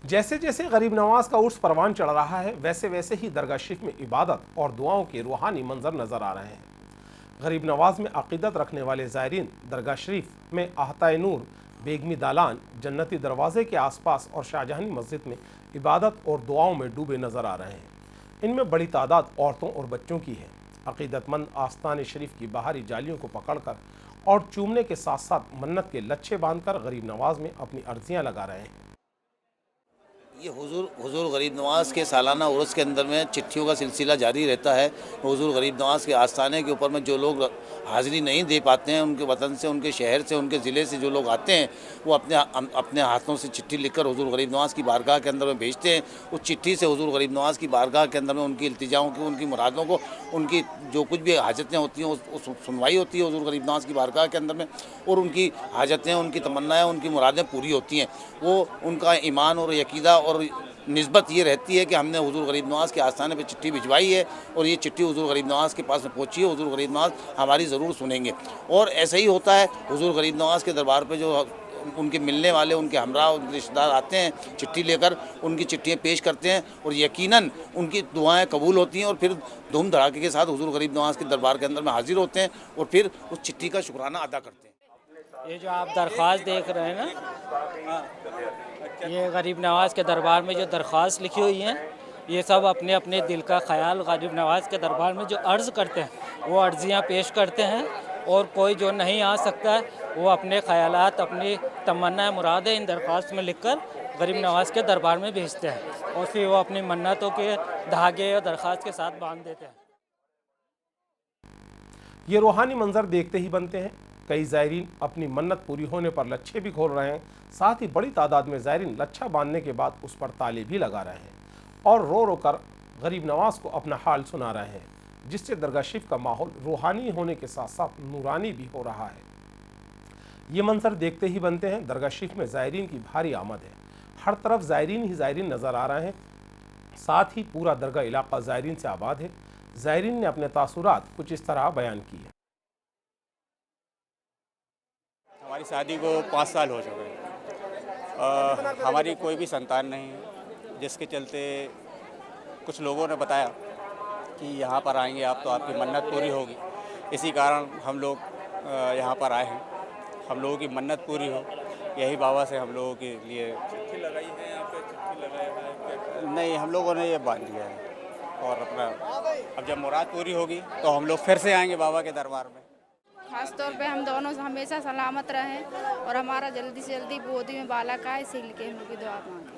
जैसे जैसे गरीब नवाज का उर्स परवान चढ़ रहा है, वैसे वैसे ही दरगाह शरीफ में इबादत और दुआओं के रूहानी मंजर नजर आ रहे हैं। गरीब नवाज में अकीदत रखने वाले ज़ायरीन दरगाह शरीफ में आहताए नूर, बेगमी दालान, जन्नती दरवाजे के आसपास और शाहजहानी मस्जिद में इबादत और दुआओं में डूबे नजर आ रहे हैं। इनमें बड़ी तादाद औरतों और बच्चों की है। अकीदतमंद आस्तान शरीफ की बाहरी जालियों को पकड़कर और चूमने के साथ साथ मन्नत के लच्छे बांधकर गरीब नवाज में अपनी अर्जियां लगा रहे हैं। ये हुजूर गरीब नवाज़ के सालाना उर्स के अंदर में चिट्ठियों का सिलसिला जारी रहता है। हुजूर गरीब नवाज़ के आस्थाने के ऊपर में जो लोग हाज़िरी नहीं दे पाते हैं, उनके वतन से, उनके शहर से, उनके ज़िले से जो लोग आते हैं, वो अपने हाथों से चिट्ठी लिखकर हुजूर गरीब नवाज़ की बारगाह के अंदर में भेजते हैं। उस चिट्ठी से हुजूर गरीब नवाज़ की बारगाह के अंदर में उनकी इल्तिजाओं की, उनकी मुरादों को, उनकी जो कुछ भी हाजतें होती हैं उस सुनवाई होती है हुजूर गरीब नवाज़ की बारगाह के अंदर में, और उनकी हाजतें, उनकी तमन्नाएँ, उनकी मुरादें पूरी होती हैं। वो उनका ईमान और यकीदा और निस्बत ये रहती है कि हमने हुजूर गरीब नवाज़ के आस्थाने पे चिट्ठी भिजवाई है और ये चिट्ठी हुजूर गरीब नवाज़ के पास में पहुंची है। हुजूर गरीब नवाज़ हमारी ज़रूर सुनेंगे। और ऐसा ही होता है, हुजूर गरीब नवाज़ के दरबार पे जो उनके मिलने वाले, उनके हमरा, उनके रिश्तेदार आते हैं चिट्ठी लेकर, उनकी चिट्ठियाँ पेश करते हैं और यकीनन उनकी दुआएं कबूल होती हैं और फिर धूम धड़ाके के साथ हुजूर गरीब नवाज़ के दरबार के अंदर में हाजिर होते हैं और फिर उस चिट्ठी का शुक्राना अदा करते हैं। ये जो आप दरख्वास्त देख रहे हैं ना, ये गरीब नवाज़ के दरबार में जो दरख्वास्त लिखी हुई हैं, ये सब अपने अपने दिल का ख्याल गरीब नवाज़ के दरबार में जो अर्ज़ करते हैं वो अर्ज़ियाँ पेश करते हैं। और कोई जो नहीं आ सकता है वो अपने ख्यालात, अपनी तमन्ना, मुरादें इन दरख्वास्त में लिखकर गरीब नवाज़ के दरबार में भेजते हैं और फिर वो अपनी मन्नतों के धागे और दरख्वास्त के साथ बांध देते हैं। ये रूहानी मंजर देखते ही बनते हैं। कई ज़ायरीन अपनी मन्नत पूरी होने पर लच्छे भी खोल रहे हैं। साथ ही बड़ी तादाद में ज़ायरीन लच्छा बांधने के बाद उस पर ताले भी लगा रहे हैं और रो रो कर गरीब नवाज को अपना हाल सुना रहे हैं, जिससे दरगाह शरीफ का माहौल रूहानी होने के साथ साथ नूरानी भी हो रहा है। ये मंजर देखते ही बनते हैं। दरगाह शरीफ में ज़ायरीन की भारी आमद है। हर तरफ ज़ायरीन ही ज़ायरीन नज़र आ रहे हैं। साथ ही पूरा दरगाह इलाका ज़ायरीन से आबाद है। ज़ायरीन ने अपने तासुरात कुछ इस तरह बयान किए। हमारी शादी को 5 साल हो चुके हैं। हमारी कोई भी संतान नहीं है, जिसके चलते कुछ लोगों ने बताया कि यहाँ पर आएंगे आप तो आपकी मन्नत पूरी होगी। इसी कारण हम लोग यहाँ पर आए हैं, हम लोगों की मन्नत पूरी हो, यही बाबा से हम लोगों के लिए। चिट्ठी लगाई है यहाँ पे? चिट्ठी लगाया है? नहीं, हम लोगों ने ये बांध दिया है और अपना अब जब मुराद पूरी होगी तो हम लोग फिर से आएंगे बाबा के दरबार में। खास तौर पे हम दोनों हमेशा सलामत रहें और हमारा जल्दी से जल्दी गोदी में बालक आए, इसीलिए हम लोग की दुआ मांगे।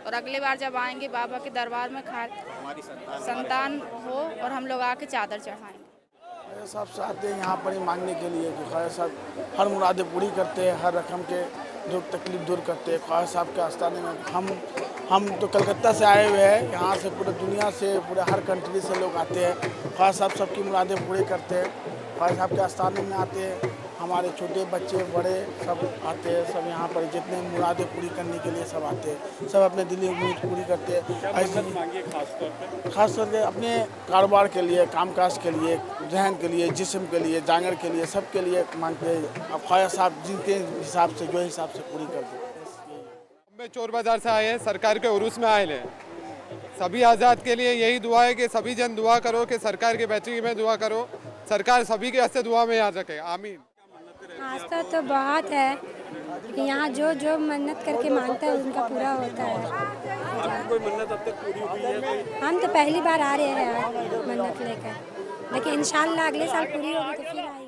और अगली बार जब आएंगे बाबा के दरबार में हमारी संतान हो और हम लोग आके चादर चढ़ाएंगे। ख्वाजा साहब से आते हैं यहाँ पर ही मांगने के लिए कि ख्वाजा साहब हर मुरादें पूरी करते हैं, हर रकम के दुख तकलीफ दूर करते हैं। ख्वाजा साहब के आस्थाने में हम तो कलकत्ता से आए हुए हैं, यहाँ से पूरे दुनिया से, पूरे हर कंट्री से लोग आते हैं। ख्वाजा साहब सबकी मुरादें पूरी करते हैं। ख्वाजा साहब के आस्थाने में आते हैं, हमारे छोटे बच्चे बड़े सब आते हैं। सब यहाँ पर जितने मुरादें पूरी करने के लिए सब आते हैं, सब अपने दिली उम्मीद पूरी करते हैं। खास तौर पर अपने कारोबार के लिए, कामकाज के लिए, जहन के लिए, जिस्म के लिए, जांगर के लिए, सब के लिए मांगते हैं। अब ख्वाजा साहब जिनके हिसाब से, जो हिसाब से पूरी कर दें। मैं चोर बाजार से आए हैं, सरकार के उरूस में आए हैं। सभी आज़ाद के लिए यही दुआ है कि सभी जन दुआ करो कि सरकार की बेहतरी में दुआ करो, सरकार सभी के वास्ते दुआ में याद रखे। आमीन। आस्था तो बहुत है कि यहाँ जो जो मन्नत करके मांगता है उनका पूरा होता है। कोई मन्नत अब तक पूरी हुई है? हम तो पहली बार आ रहे हैं मन्नत लेकर, लेकिन इंशाल्लाह अगले साल पूरी होगी तो फिर आएंगे।